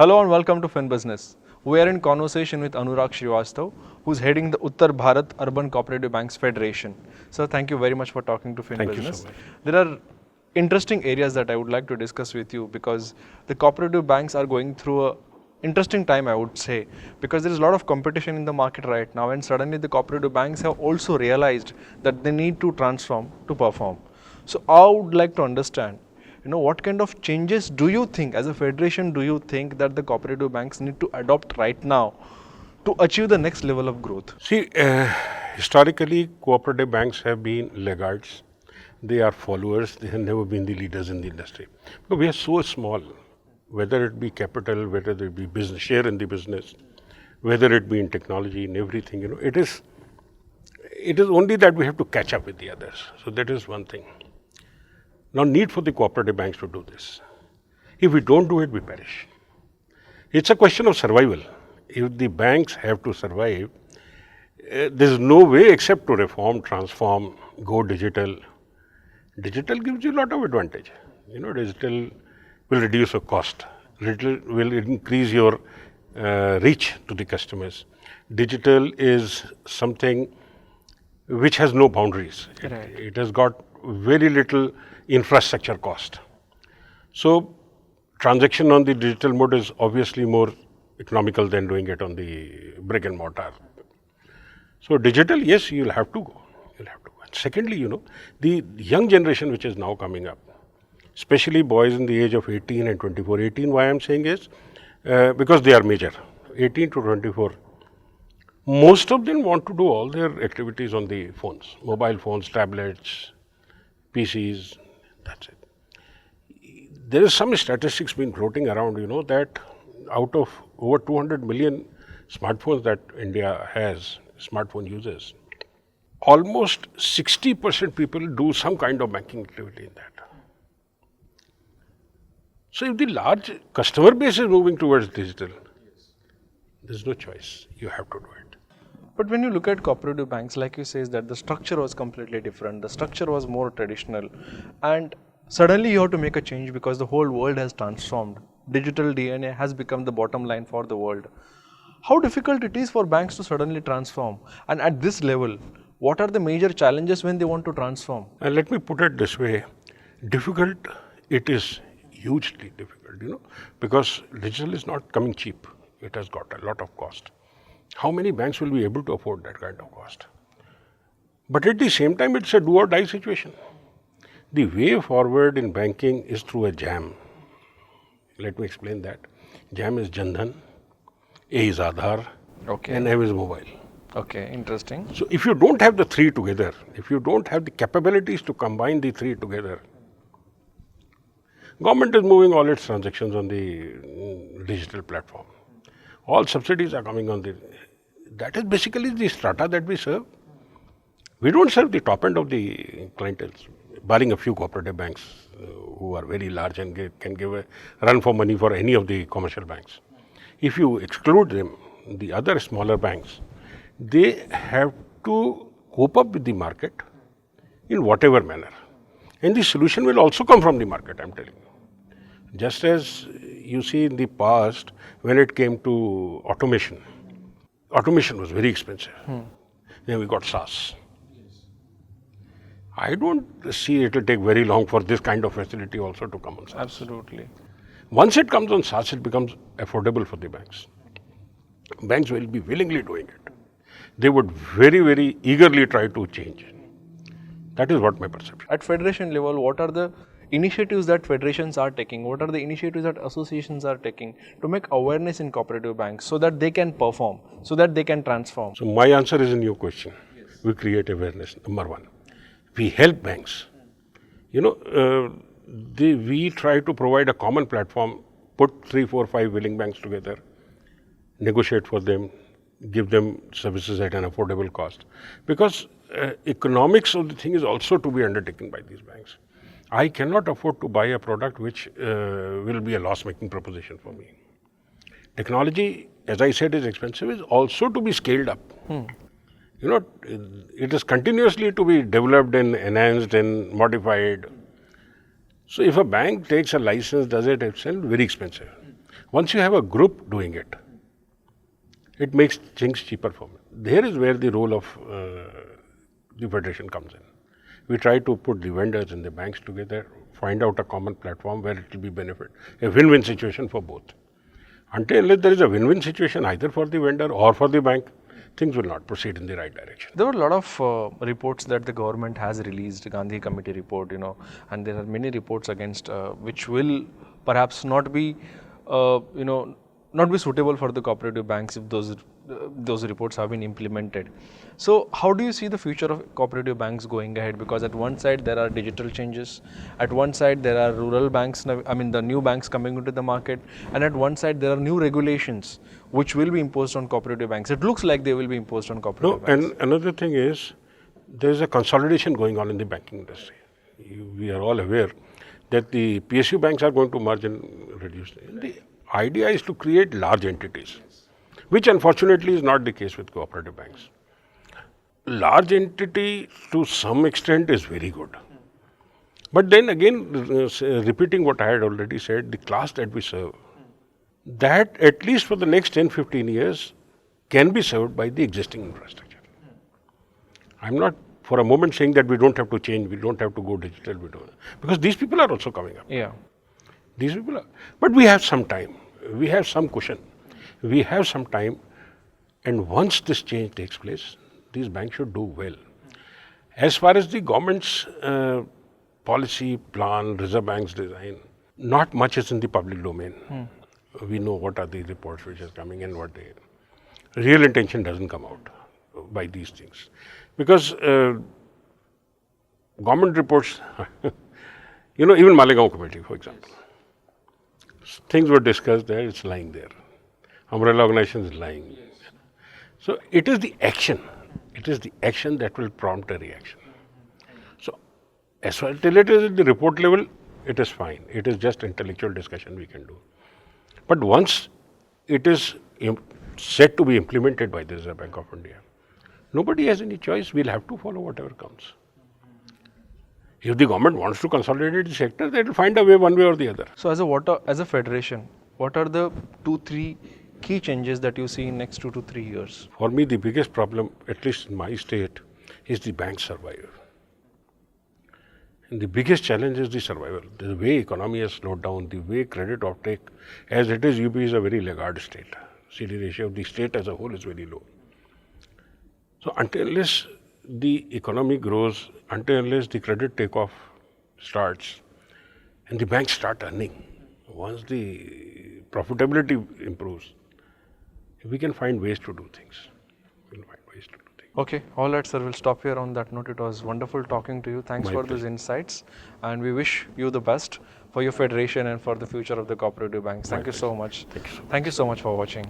Hello and welcome to Fin Business. We are in conversation with Anurag Srivastav, who's heading the Uttar Bharat Urban Cooperative Banks Federation. Sir, thank you very much for talking to Fin Thank you Business. so much. There are interesting areas that I would like to discuss with you because the cooperative banks are going through a interesting time, I would say, because there is a lot of competition in the market right now, and suddenly the cooperative banks have also realized that they need to transform to perform. So I would like to understand, what kind of changes do you think, as a federation, do you think that the cooperative banks need to adopt right now to achieve the next level of growth? See, historically, cooperative banks have been laggards. They are followers. They have never been the leaders in the industry. But we are so small, whether it be capital, whether it be business share in the business, whether it be in technology, in everything. It is only that we have to catch up with the others. So that is one thing. Now, need for the cooperative banks to do this. If we don't do it, we perish. It's a question of survival. If the banks have to survive, there's no way except to reform, transform, go digital. Digital gives you a lot of advantage. Digital will reduce your cost. Digital will increase your reach to the customers. Digital is something which has no boundaries. Right. It has got very little infrastructure cost. So transaction on the digital mode is obviously more economical than doing it on the brick and mortar. So digital, yes, you'll have to go. You'll have to go. And secondly, the young generation which is now coming up, especially boys in the age of 18 and 24. 18, why I'm saying is because they are major. 18 to 24. Most of them want to do all their activities on the phones, mobile phones, tablets, PCs, that's it. There is some statistics been floating around, that out of over 200 million smartphones that India has, smartphone users, almost 60% people do some kind of banking activity in that. So if the large customer base is moving towards digital, there's no choice. You have to do it. But when you look at cooperative banks, like you say, that the structure was completely different. The structure was more traditional, and suddenly you have to make a change because the whole world has transformed. Digital DNA has become the bottom line for the world. How difficult it is for banks to suddenly transform? And at this level, what are the major challenges when they want to transform? And let me put it this way, difficult, it is hugely difficult, because digital is not coming cheap. It has got a lot of cost. How many banks will be able to afford that kind of cost? But at the same time, it's a do or die situation. The way forward in banking is through a JAM. Let me explain that. JAM is Jan Dhan, A is Aadhaar, Okay. and M is mobile. Okay, interesting. So if you don't have the three together, if you don't have the capabilities to combine the three together, government is moving all its transactions on the digital platform. All subsidies are coming on that is basically the strata that we serve. We don't serve the top end of the clientele, barring a few cooperative banks who are very large and can give a run for money for any of the commercial banks. If you exclude them, the other smaller banks, they have to cope up with the market in whatever manner. And the solution will also come from the market, I'm telling you. Just as you see in the past, when it came to automation was very expensive. Then we got SaaS. I don't see it will take very long for this kind of facility also to come on SaaS. Absolutely. Once it comes on SaaS, it becomes affordable for the banks. Banks will be willingly doing it. They would very, very eagerly try to change. That is what my perception. At federation level, what are the initiatives that federations are taking? What are the initiatives that associations are taking to make awareness in cooperative banks so that they can perform, so that they can transform? So my answer is in your question. Yes. We create awareness, number one. We help banks. We try to provide a common platform, put 3, 4, 5 willing banks together, negotiate for them, give them services at an affordable cost. Because economics of the thing is also to be undertaken by these banks. I cannot afford to buy a product which will be a loss-making proposition for me. Technology, as I said, is expensive, is also to be scaled up. It is continuously to be developed and enhanced and modified. So if a bank takes a license, does it itself, very expensive. Once you have a group doing it, it makes things cheaper for me. There is where the role of the federation comes in. We try to put the vendors and the banks together, find out a common platform where it will be benefit, a win-win situation for both. Until unless there is a win-win situation either for the vendor or for the bank, things will not proceed in the right direction. There were a lot of reports that the government has released, Gandhi Committee report, and there are many reports against which will perhaps not be, not be suitable for the cooperative banks if those reports have been implemented. So, how do you see the future of cooperative banks going ahead? Because at one side there are digital changes, at one side there are rural banks, the new banks coming into the market, and at one side there are new regulations which will be imposed on cooperative banks. It looks like they will be imposed on cooperative banks. And another thing is, there is a consolidation going on in the banking industry. We are all aware that the PSU banks are going to merge and reduce. The idea is to create large entities, which unfortunately is not the case with cooperative banks. Large entity to some extent is very good. But then again, repeating what I had already said, the class that we serve, that at least for the next 10-15 years can be served by the existing infrastructure. I'm not for a moment saying that we don't have to change, we don't have to go digital, because these people are also coming up. Yeah. These people are, but we have some time, we have some cushion, we have some time, and once this change takes place, these banks should do well. As far as the government's policy plan, Reserve Bank's design, not much is in the public domain. We know what are the reports which is coming and what the real intention doesn't come out by these things. Because government reports, even Malegaon Committee, for example, things were discussed there, it's lying there. Umbrella organization is lying. So it is the action. It is the action that will prompt a reaction. So as far as it is at the report level, it is fine. It is just intellectual discussion we can do. But once it is set to be implemented by the Reserve Bank of India, nobody has any choice. We'll have to follow whatever comes. If the government wants to consolidate the sector, they will find a way one way or the other. So as a federation, what are the 2-3 key changes that you see in next 2 to 3 years? For me, the biggest problem, at least in my state, is the bank survival. And the biggest challenge is the survival. The way economy has slowed down, the way credit uptake, as it is, UP is a very laggard state. CD ratio of the state as a whole is very low. So unless the economy grows, unless the credit takeoff starts, and the banks start earning, once the profitability improves, we can find ways to do things. Okay, all right, sir. We'll stop here on that note. It was wonderful talking to you. Thanks My for pleasure. those insights, and we wish you the best for your federation and for the future of the cooperative banks. Thank you so much. Thank you so much. Thank you so much for watching.